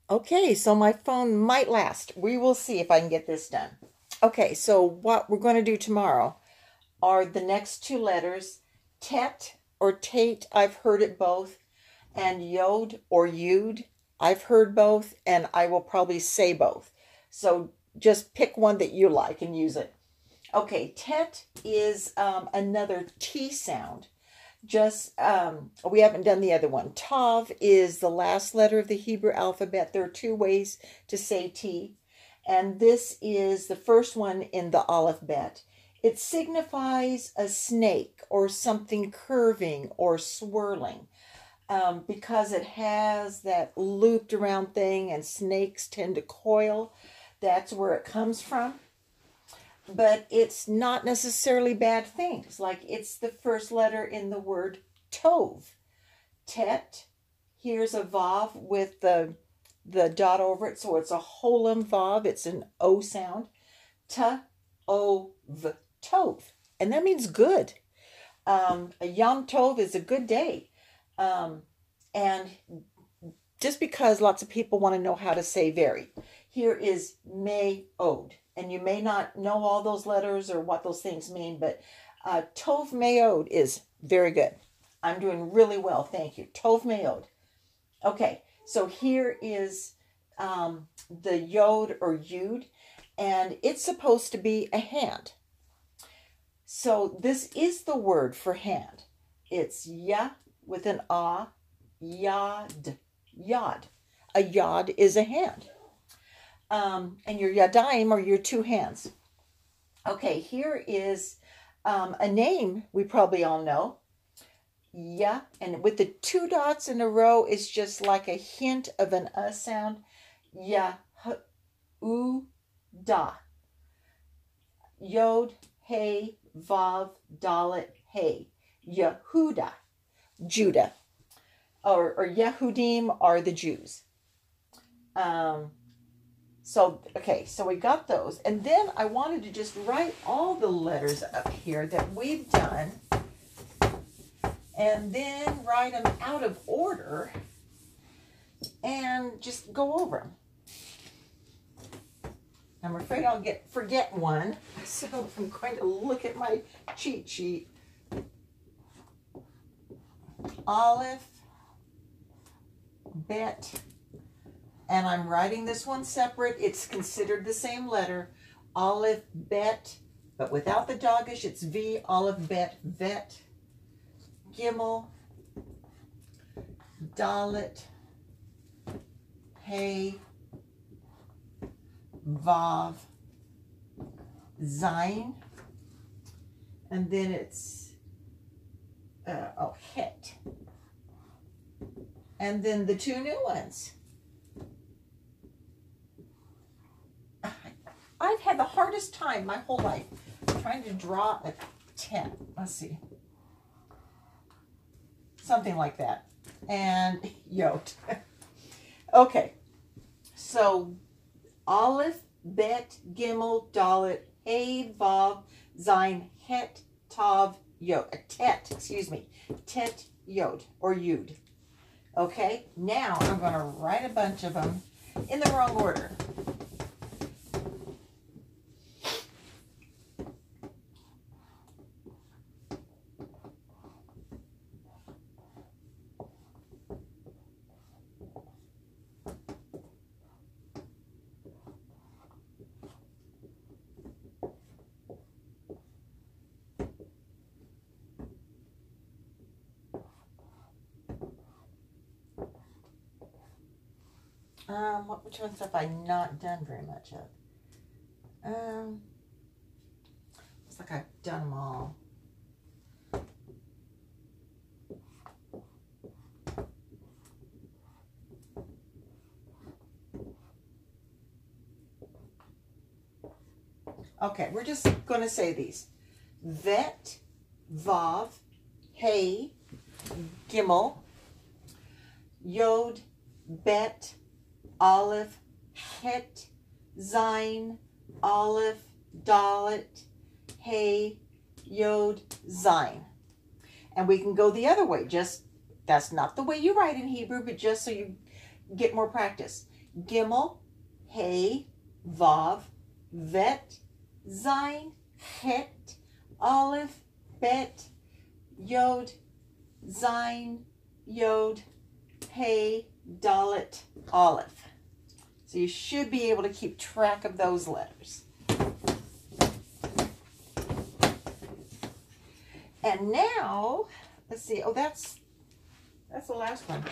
Okay, so my phone might last. We will see if I can get this done. Okay, so what we're going to do tomorrow are the next two letters, Tet or Tate, I've heard it both, and Yod or Yud, I've heard both, and I will probably say both. So just pick one that you like and use it. Okay, Tet is another T sound. Just we haven't done the other one. Tav is the last letter of the Hebrew alphabet. There are two ways to say T, and this is the first one in the alphabet. It signifies a snake or something curving or swirling, because it has that looped around thing, and snakes tend to coil. That's where it comes from. But it's not necessarily bad things. Like it's the first letter in the word Tov. Tet, here's a Vav with the dot over it, so it's a holem Vav. It's an O sound. Ta, O, V, Tov. And that means good. A Yom Tov is a good day. And just because lots of people want to know how to say very. Here is May Od. And you may not know all those letters or what those things mean, but Tov Mayod is very good. I'm doing really well, thank you. Tov Mayod. Okay, so here is the Yod or Yud, and it's supposed to be a hand. So this is the word for hand. It's Ya with an A, Yad, Yad. A Yad is a hand. And your yadayim are your two hands. Okay, here is a name we probably all know. Yeah, and with the two dots in a row, it's just like a hint of an sound. Ya-hu-da. Yod, Hey, Vav, Dalet, Hey. Yehuda, Judah. Or Yehudim are the Jews. So we got those. And then I wanted to just write all the letters up here that we've done, and then write them out of order and just go over them. I'm afraid I'll forget one, so I'm going to look at my cheat sheet. Aleph, Bet, and I'm writing this one separate. It's considered the same letter. Aleph, Bet, but without the dagesh, it's V, Aleph, Bet, Vet. Gimel, Dalet, Hey, Vav, Zayin, and then it's Het. And then the two new ones. I've had the hardest time my whole life trying to draw a tent. Let's see. Something like that. And Yod. Okay. So Aleph, Bet, Gimel, Dalet, Hey, Vav, Zayin, Het, Tav, Yod. Tet, excuse me. Tet, Yod, or Yud. Okay, now I'm going to write a bunch of them in the wrong order. Which ones have I not done very much of? Looks like I've done them all. Okay, we're just going to say these. Vet, Vav, Hey, Gimel, Yod, Bet, Aleph, Het, Zayin, Aleph, Dalet, Hey, Yod, Zayin. And we can go the other way. Just, that's not the way you write in Hebrew, but just so you get more practice. Gimel, Hey, Vav, Vet, Zayin, Het, Aleph, Bet, Yod, Zayin, Yod, Hey, Dalet, Aleph. So you should be able to keep track of those letters. And now, let's see. Oh, that's the last one.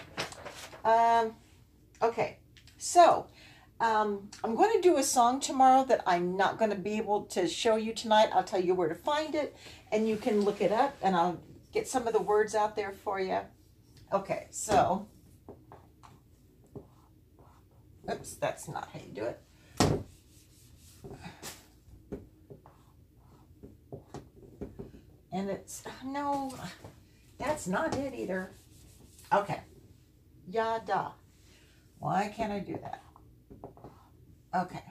Okay, so I'm going to do a song tomorrow that I'm not going to be able to show you tonight. I'll tell you where to find it, and you can look it up, and I'll get some of the words out there for you. Okay, so, oops, that's not how you do it. And it's, no, that's not it either. Okay. Yada. Why can't I do that? Okay.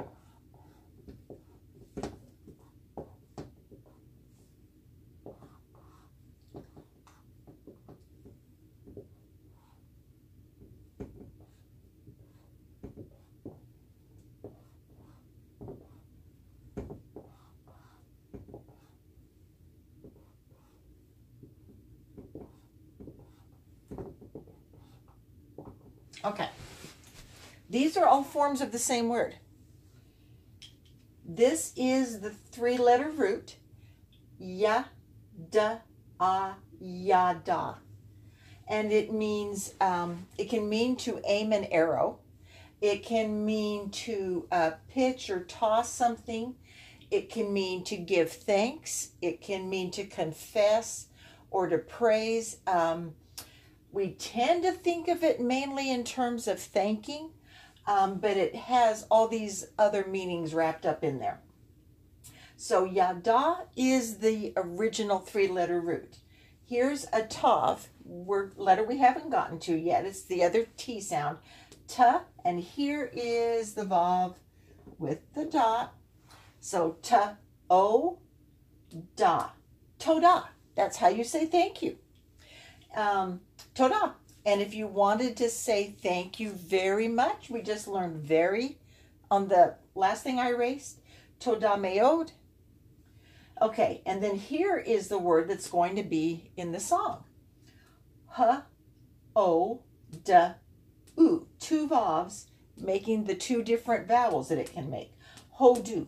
Okay. These are all forms of the same word. This is the three-letter root. Ya, da, yada. And it means, it can mean to aim an arrow. It can mean to pitch or toss something. It can mean to give thanks. It can mean to confess or to praise. We tend to think of it mainly in terms of thanking, but it has all these other meanings wrapped up in there. So yada is the original three-letter root. Here's a tav, letter we haven't gotten to yet. It's the other T sound, ta, and here is the vav with the dot. So ta, o, da, toda. That's how you say thank you. Toda. And if you wanted to say thank you very much, we just learned very on the last thing I erased. Toda meod. Okay, and then here is the word that's going to be in the song. Ha, o, da, u. Two vowels making the two different vowels that it can make. Hodu.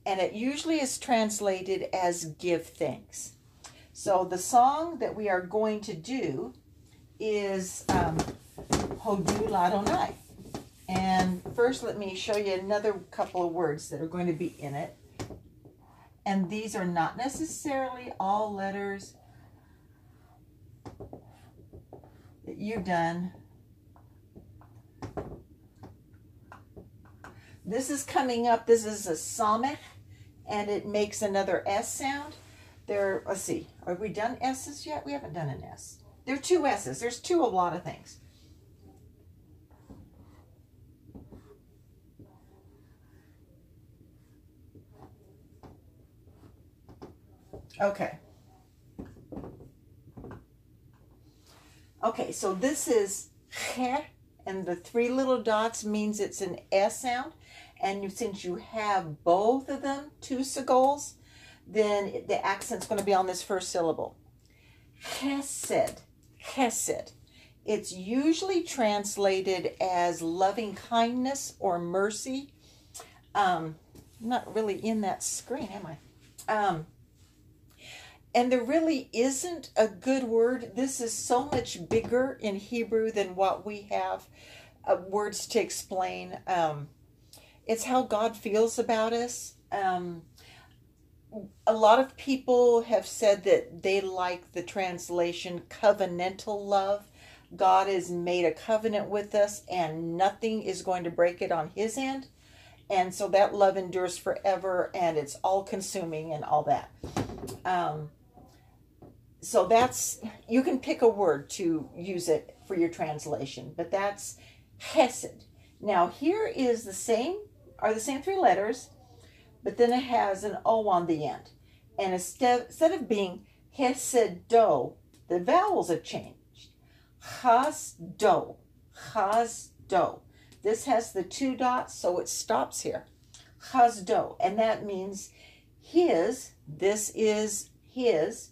And it usually is translated as give thanks. So the song that we are going to do is Hodu Ladonai. And first let me show you another couple of words that are going to be in it. And these are not necessarily all letters that you've done. This is coming up. This is a samech, and it makes another S sound. There, let's see, have we done S's yet? We haven't done an S. There are two S's. There's two a lot of things. Okay. Okay, so this is che, and the three little dots means it's an S sound. And since you have both of them, two segols, then the accent's going to be on this first syllable. Chesed. Chesed. It's usually translated as loving kindness or mercy. I'm not really in that screen, am I? And there really isn't a good word. This is so much bigger in Hebrew than what we have words to explain. It's how God feels about us. A lot of people have said that they like the translation covenantal love. God has made a covenant with us and nothing is going to break it on his end. And so that love endures forever and it's all consuming and all that. So that's, you can pick a word to use it for your translation, but that's chesed. Now here is the same three letters, but then it has an O on the end. And instead of being Hesed-do, the vowels have changed. Chas-do, chas-do. This has the 2 dots, so it stops here. Chazdo, and that means his, this is his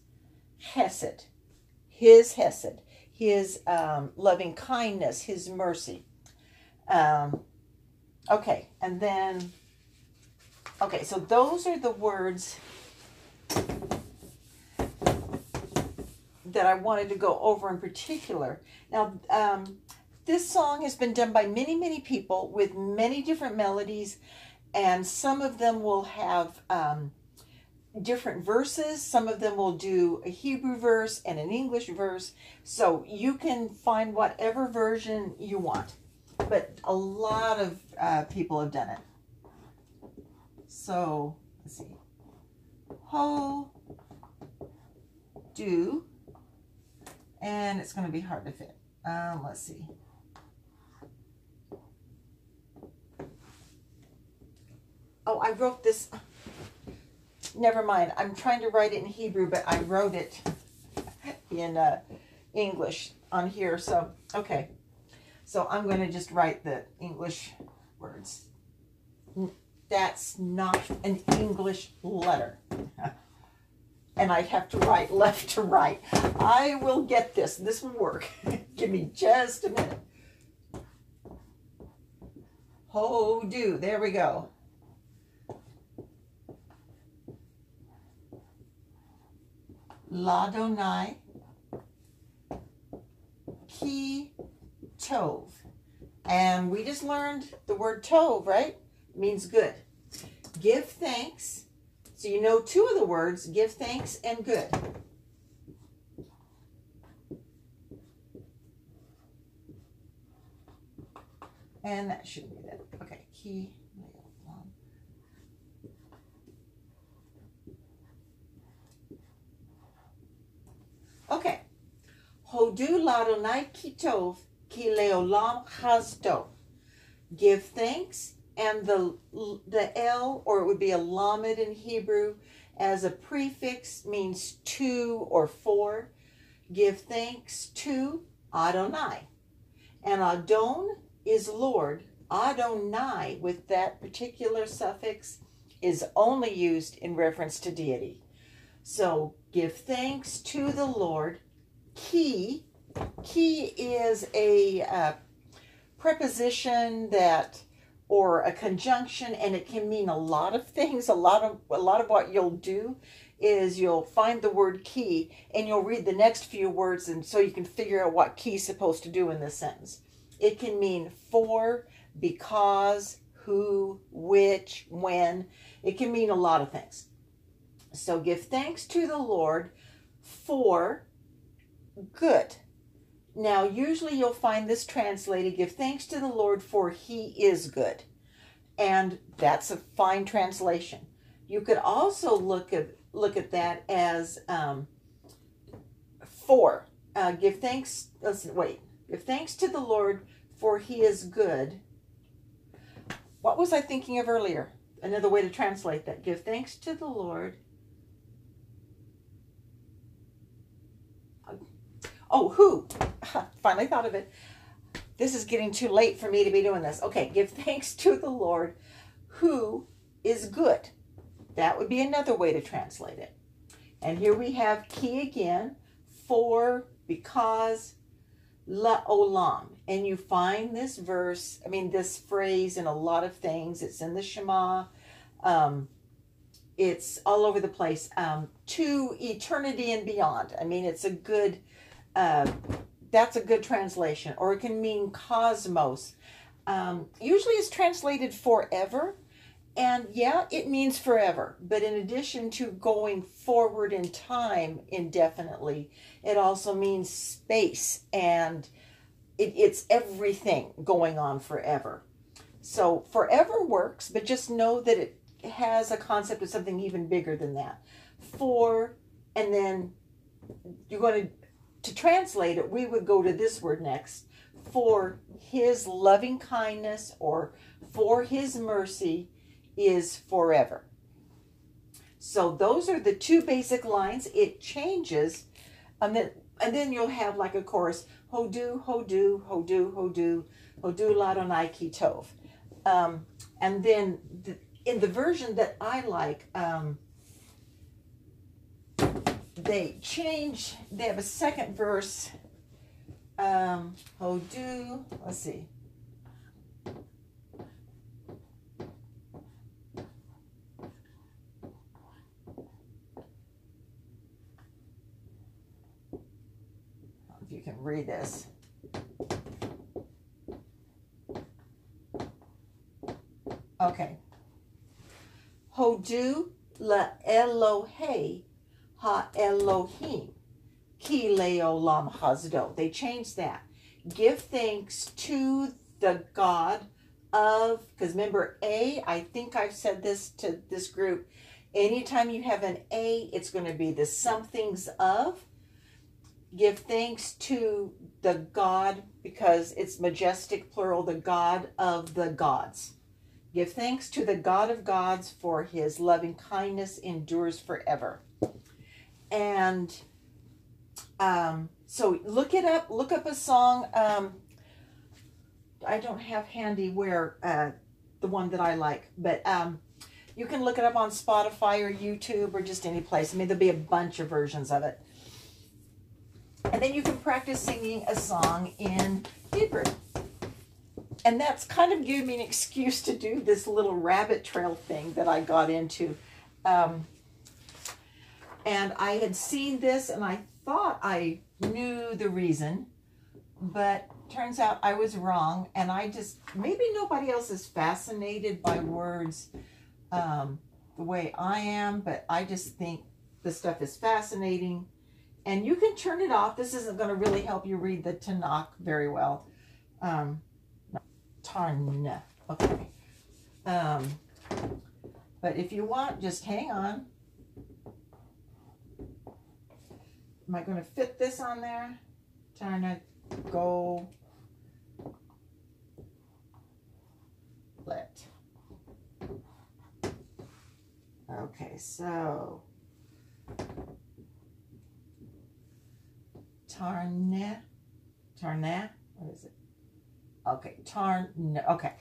hesed, his hesed, his loving kindness, his mercy. Okay, and then, okay, so those are the words that I wanted to go over in particular. Now, this song has been done by many, many people with many different melodies, and some of them will have different verses. Some of them will do a Hebrew verse and an English verse, so you can find whatever version you want. But a lot of people have done it. So, let's see. Ho, do, and it's going to be hard to fit. Let's see. Oh, I wrote this. Never mind. I'm trying to write it in Hebrew, but I wrote it in English on here. So, okay. So I'm going to just write the English words. That's not an English letter. And I'd have to write left to right. I will get this. This will work. Give me just a minute. Ho, do. There we go. Ladonai ki tov. And we just learned the word tov, right? It means good. Give thanks. So you know 2 of the words, give thanks and good. And that shouldn't be that. Okay. Ki. Okay. Hodu ladonai ki tov ki leolam chazdo. Give thanks, and the L, or it would be a lamed in Hebrew, as a prefix means to or for. Give thanks to Adonai. And Adon is Lord. Adonai, with that particular suffix, is only used in reference to deity. So, give thanks to the Lord. Ki is a preposition that, or a conjunction, and it can mean a lot of things. A lot of what you'll do is you'll find the word ki, and you'll read the next few words, and so you can figure out what ki is supposed to do in this sentence. It can mean for, because, who, which, when. It can mean a lot of things. So give thanks to the Lord for good. Now, usually you'll find this translated, give thanks to the Lord for he is good. And that's a fine translation. You could also look at that as for. Give thanks, give thanks to the Lord for he is good. What was I thinking of earlier? Another way to translate that. Give thanks to the Lord. Oh, who? Finally thought of it. This is getting too late for me to be doing this. Okay, give thanks to the Lord who is good. That would be another way to translate it. And here we have ki again, for, because, la'olam. And you find this verse, this phrase in a lot of things. It's in the Shema. It's all over the place. To eternity and beyond. It's a good... that's a good translation. Or it can mean cosmos. Usually it's translated forever. And yeah, it means forever. But in addition to going forward in time indefinitely, it also means space. And it's everything going on forever. So forever works, but just know that it has a concept of something even bigger than that. For, and then you're going to translate it, we would go to this word next. For his loving kindness, or for his mercy, is forever. So those are the 2 basic lines. It changes, and then you'll have like a chorus. Hodu, hodu, hodu, hodu. Hodu Ladonai Ki Tov. And then in the version that I like, they have a second verse. Hodu, let's see. If you can read this. Okay. Hodu la Elohei ha Elohim ki leolam hazdo. They changed that. Give thanks to the God of, because remember I think I've said this to this group. Anytime you have an A, it's going to be the somethings of. Give thanks to the God, because it's majestic plural, the God of the gods. Give thanks to the God of gods, for his loving kindness endures forever. And so look it up. Look up a song. I don't have handy where the one that I like, but you can look it up on Spotify or YouTube or just any place. I mean, there'll be a bunch of versions of it. And then you can practice singing a song in Hebrew. And that's kind of giving me an excuse to do this little rabbit trail thing that I got into. And I had seen this and I thought I knew the reason, but turns out I was wrong. And maybe nobody else is fascinated by words the way I am, but I just think the stuff is fascinating. And you can turn it off. This isn't going to really help you read the Tanakh very well. Tarna. Okay. But if you want, just hang on. Am I going to fit this on there? Tarna go let. Okay, so Tarna, what is it? Okay, okay.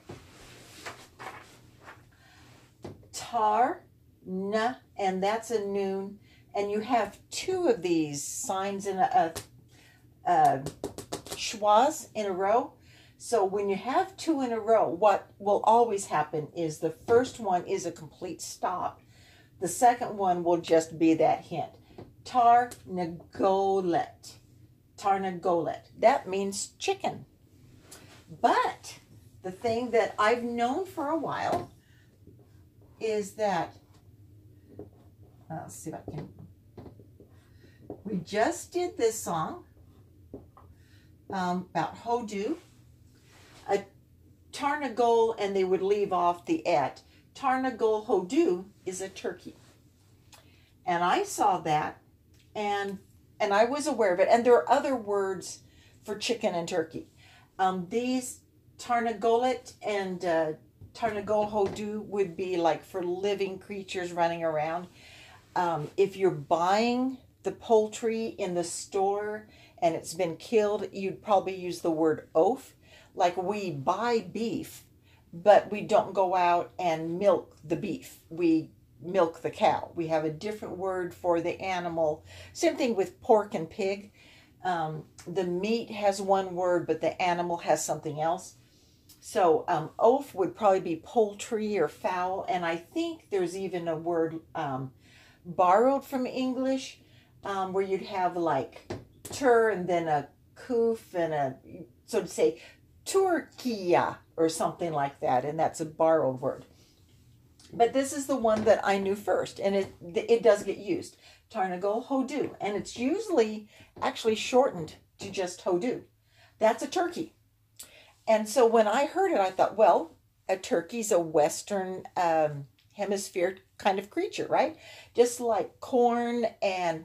Tarna, and that's a noon, and you have two of these signs in a schwaz in a row. So when you have two in a row, what will always happen is the first one is a complete stop. The second one will just be that hint. Tarnagolet. Tarnagolet. That means chicken. But the thing that I've known for a while is that, let's see if I can, we just did this song about Hodu, a Tarnagol, and they would leave off the et. Tarnagol Hodu is a turkey. And I saw that, and I was aware of it. And there are other words for chicken and turkey. These Tarnagolet and Tarnagol Hodu would be like for living creatures running around. If you're buying the poultry in the store and it's been killed, you'd probably use the word oaf. Like we buy beef, but we don't go out and milk the beef. We milk the cow. We have a different word for the animal. Same thing with pork and pig. The meat has one word, but the animal has something else. So oaf would probably be poultry or fowl. And I think there's even a word borrowed from English where you'd have like tur and then a kuf and a, so to say, Turkia or something like that. And that's a borrowed word. But this is the one that I knew first, and it does get used. Tarnagol Hodu, and it's usually actually shortened to just Hodu. That's a turkey. And so when I heard it, I thought, well, a turkey's a Western hemisphere kind of creature, right? Just like corn and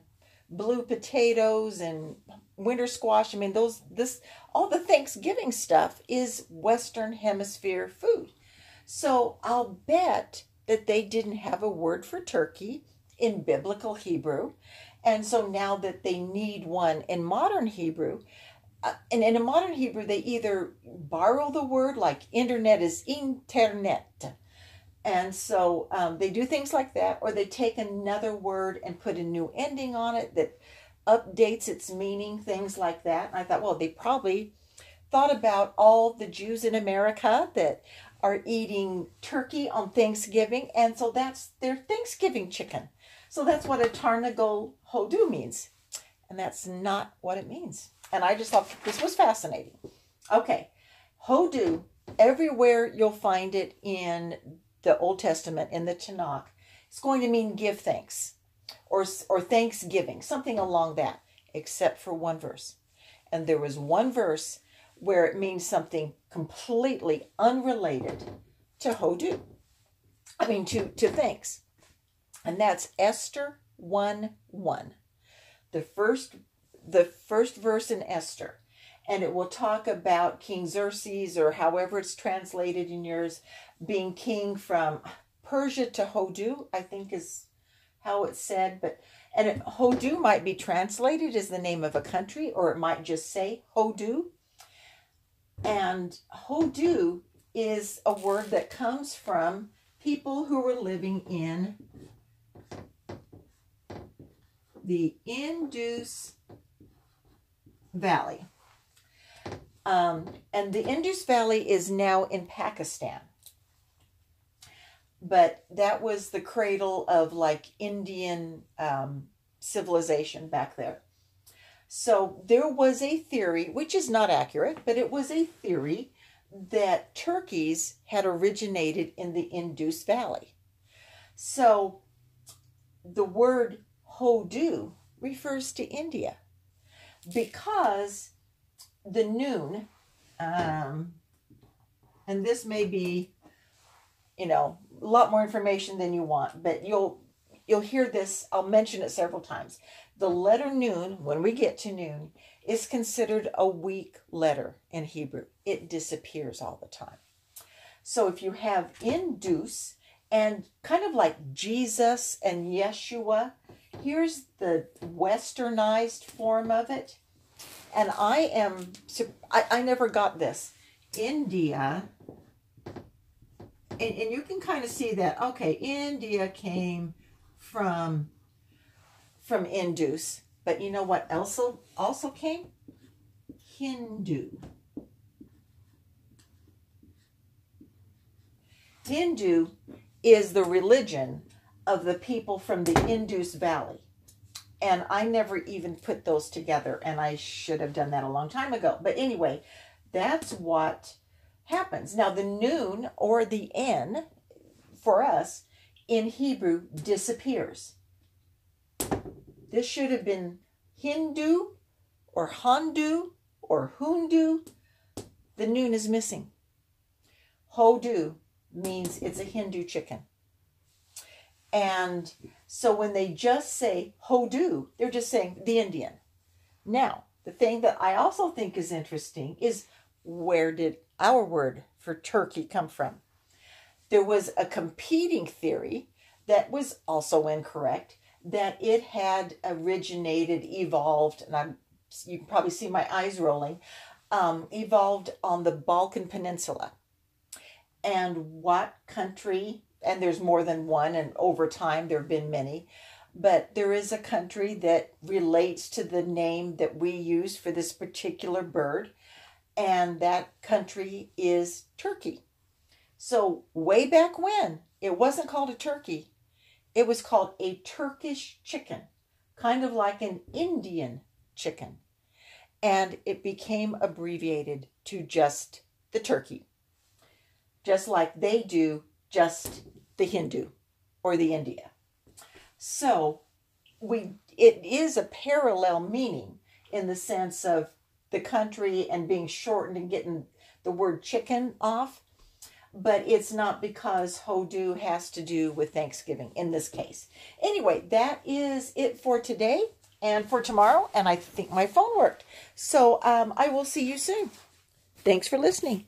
blue potatoes and winter squash. I mean, all the Thanksgiving stuff is Western hemisphere food. So I'll bet that they didn't have a word for turkey in biblical Hebrew. And so now that they need one in modern Hebrew, and in a modern Hebrew, they either borrow the word, like internet is internet. And so they do things like that, or they take another word and put a new ending on it that updates its meaning, things like that. And I thought, well, they probably thought about all the Jews in America that are eating turkey on Thanksgiving, and so that's their Thanksgiving chicken. So that's what a tarnagol hodu means, and that's not what it means. And I just thought this was fascinating. Okay, hodu, everywhere you'll find it in the Old Testament, in the Tanakh, it's going to mean give thanks or thanksgiving, something along that, except for one verse. And there was one verse where it means something completely unrelated to hodu. I mean, to thanks. And that's Esther 1:1. The first verse in Esther. And it will talk about King Xerxes, or however it's translated in yours, being king from Persia to Hodu, I think is how it's said. And Hodu might be translated as the name of a country, or it might just say Hodu. And Hodu is a word that comes from people who were living in the Indus Valley. And the Indus Valley is now in Pakistan. But that was the cradle of like Indian civilization back there. So there was a theory, which is not accurate, but it was a theory that turkeys had originated in the Indus Valley. So the word hodu refers to India because the noon, and this may be, a lot more information than you want, but you'll hear this. I'll mention it several times. The letter noon, when we get to noon, is considered a weak letter in Hebrew. It disappears all the time. So if you have Indus, and kind of like Jesus and Yeshua, here's the westernized form of it. And I never got this. India, and you can kind of see that, okay, India came from Indus. But you know what else also came? Hindu. Hindu is the religion of the people from the Indus Valley. And I never even put those together, and I should have done that a long time ago. But anyway, that's what happens. Now, the noon or the N for us in Hebrew disappears. This should have been Hindu or Handu or Hundu. The noon is missing. Hodu means it's a Hindu chicken. And so when they just say Hodu, they're just saying the Indian. Now, the thing that I also think is interesting is, where did our word for turkey come from? There was a competing theory that was also incorrect, that it had originated, evolved, and you can probably see my eyes rolling, evolved on the Balkan Peninsula. And what country, and there's more than one, and over time there have been many, but there is a country that relates to the name that we use for this particular bird, and that country is Turkey. So way back when, it wasn't called a turkey. It was called a Turkish chicken, kind of like an Indian chicken. And it became abbreviated to just the turkey, just like they do just the Hindu or the India. So it is a parallel meaning in the sense of the country and being shortened and getting the word chicken off. But it's not because Hodu has to do with Thanksgiving in this case. Anyway, that is it for today and for tomorrow. And I think my phone worked. So I will see you soon. Thanks for listening.